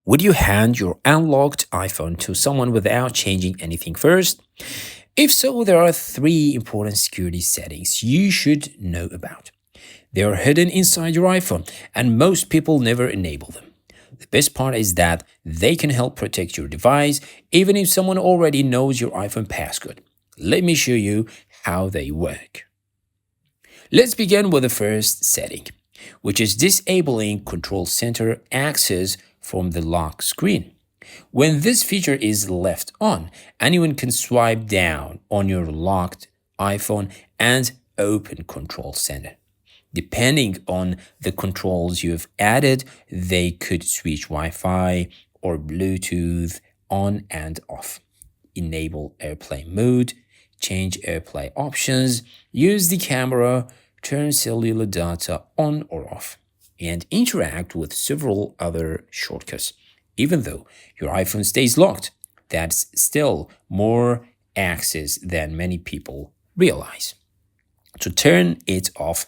Would you hand your unlocked iPhone to someone without changing anything first? If so, there are three important security settings you should know about. They are hidden inside your iPhone, and most people never enable them. The best part is that they can help protect your device even if someone already knows your iPhone passcode. Let me show you how they work. Let's begin with the first setting, which is disabling Control Center access from the lock screen. When this feature is left on, anyone can swipe down on your locked iPhone and open Control Center. Depending on the controls you've added, they could switch Wi-Fi or Bluetooth on and off, enable airplane mode, change AirPlay options, use the camera, turn cellular data on or off, and interact with several other shortcuts. Even though your iPhone stays locked, that's still more access than many people realize. To turn it off,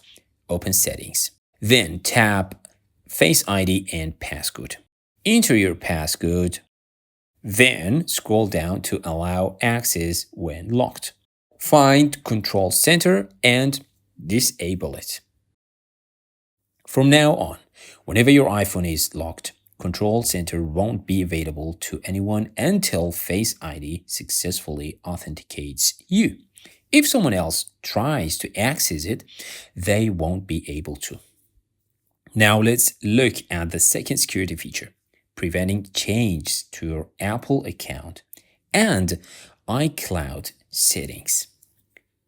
open Settings. Then tap Face ID and Passcode. Enter your passcode. Then scroll down to allow access when locked. Find Control Center and disable it. From now on, whenever your iPhone is locked, Control Center won't be available to anyone until Face ID successfully authenticates you. If someone else tries to access it, they won't be able to. Now let's look at the second security feature, preventing changes to your Apple account and iCloud settings.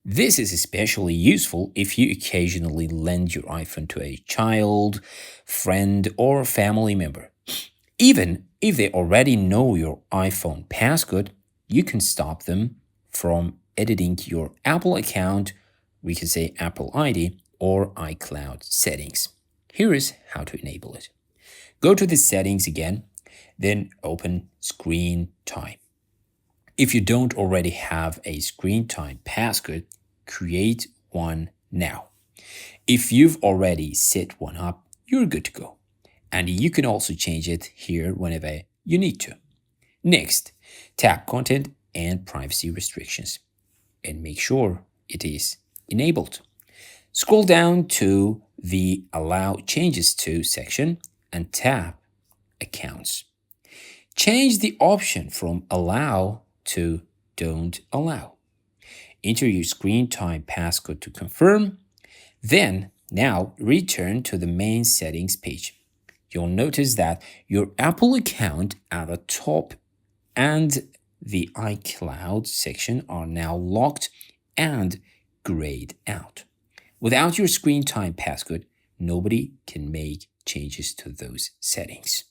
This is especially useful if you occasionally lend your iPhone to a child, friend, or family member. Even if they already know your iPhone passcode, you can stop them from editing your Apple account, we can say Apple ID, or iCloud settings. Here is how to enable it. Go to the settings again, then open Screen Time. If you don't already have a Screen Time passcode, create one now. If you've already set one up, you're good to go. And you can also change it here whenever you need to. Next, tap Content and Privacy Restrictions and make sure it is enabled. Scroll down to the Allow Changes To section and tap Accounts. Change the option from Allow to Don't Allow. Enter your Screen Time passcode to confirm. Then, now return to the main settings page. You'll notice that your Apple account at the top and the iCloud section are now locked and grayed out. Without your Screen Time passcode, nobody can make changes to those settings.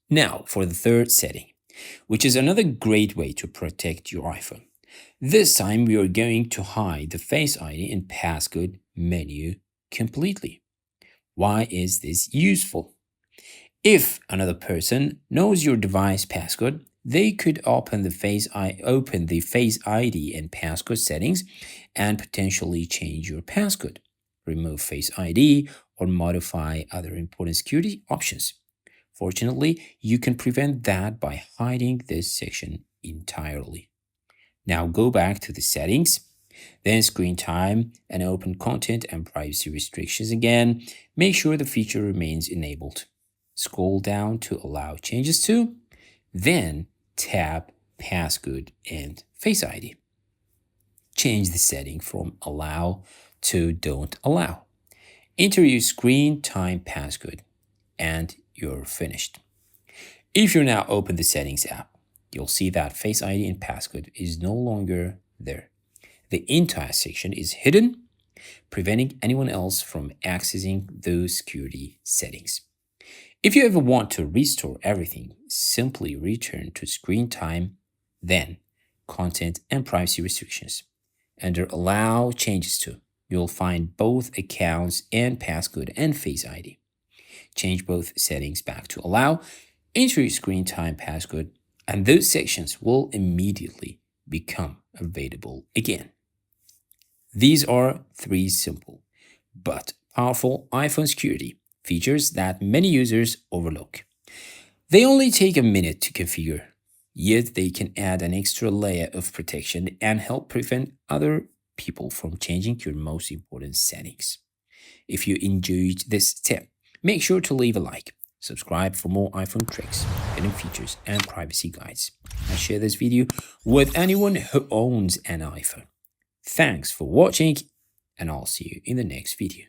Now for the third setting, which is another great way to protect your iPhone. This time we are going to hide the Face ID and passcode menu completely. Why is this useful? If another person knows your device passcode, they could open the Face ID and passcode settings and potentially change your passcode, remove Face ID, or modify other important security options. Fortunately, you can prevent that by hiding this section entirely. Now go back to the settings, then Screen Time and open Content and Privacy Restrictions again. Make sure the feature remains enabled. Scroll down to Allow Changes To, then tap Passcode and Face ID. Change the setting from Allow to Don't Allow. Enter your Screen Time passcode and you're finished. If you now open the Settings app, you'll see that Face ID and passcode is no longer there. The entire section is hidden, preventing anyone else from accessing those security settings. If you ever want to restore everything, simply return to Screen Time, then Content and Privacy Restrictions. Under Allow Changes To, you'll find both accounts and passcode and Face ID. Change both settings back to Allow, enter your Screen Time passcode, and those sections will immediately become available again. These are three simple but powerful iPhone security features that many users overlook. They only take a minute to configure, yet they can add an extra layer of protection and help prevent other people from changing your most important settings. If you enjoyed this tip, make sure to leave a like, subscribe for more iPhone tricks, hidden features, and privacy guides, and share this video with anyone who owns an iPhone. Thanks for watching, and I'll see you in the next video.